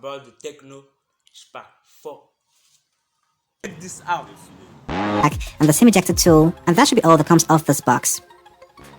about the Tecno Spark 4. Check this out. And the SIM ejector tool, and that should be all that comes off this box.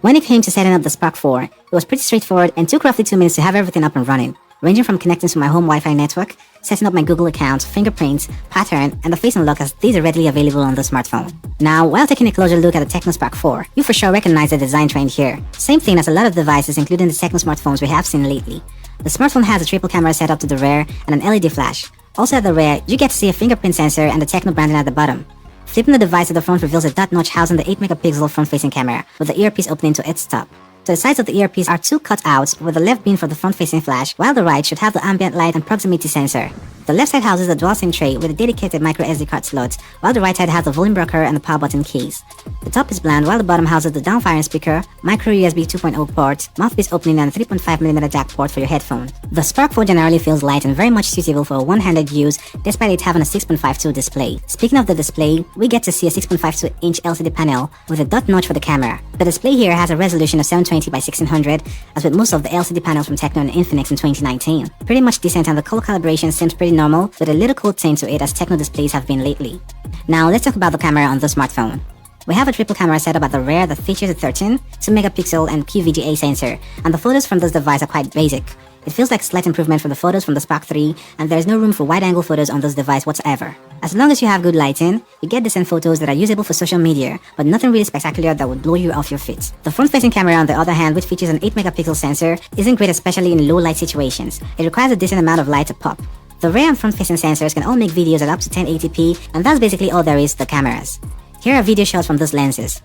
When it came to setting up the Spark 4, it was pretty straightforward and took roughly 2 minutes to have everything up and running, ranging from connecting to my home Wi-Fi network, setting up my Google account, fingerprints, pattern, and the face unlock, as these are readily available on the smartphone. Now, while taking a closer look at the Tecno Spark 4, you for sure recognize the design trend here. Same thing as a lot of devices including the Tecno smartphones we have seen lately. The smartphone has a triple camera setup to the rear and an LED flash. Also at the rear, you get to see a fingerprint sensor and the Tecno branding at the bottom. Flipping the device to the front reveals a dot notch housing the 8-megapixel front-facing camera, with the earpiece opening to its top. To the sides of the earpiece are 2 cutouts, with the left being for the front-facing flash, while the right should have the ambient light and proximity sensor. The left side houses the dual SIM tray with a dedicated micro SD card slot, while the right side has the volume rocker and the power button keys. The top is bland, while the bottom houses the downfiring speaker, micro USB 2.0 port, mouthpiece opening, and 3.5mm jack port for your headphone. The Spark 4 generally feels light and very much suitable for a one-handed use, despite it having a 6.52 display. Speaking of the display, we get to see a 6.52-inch LCD panel with a dot notch for the camera. The display here has a resolution of 720 by 1600, as with most of the LCD panels from Tecno and Infinix in 2019. Pretty much decent, and the color calibration seems pretty normal, with a little cool tint to it as Tecno displays have been lately. Now let's talk about the camera on the smartphone. We have a triple camera setup at the rear that features a 13, 2-megapixel and QVGA sensor, and the photos from this device are quite basic. It feels like a slight improvement from the photos from the Spark 3, and there is no room for wide-angle photos on this device whatsoever. As long as you have good lighting, you get decent photos that are usable for social media, but nothing really spectacular that would blow you off your feet. The front-facing camera, on the other hand, which features an 8-megapixel sensor, isn't great, especially in low-light situations. It requires a decent amount of light to pop. The rear and front-facing sensors can all make videos at up to 1080p, and that's basically all there is to the cameras. Here are video shots from those lenses.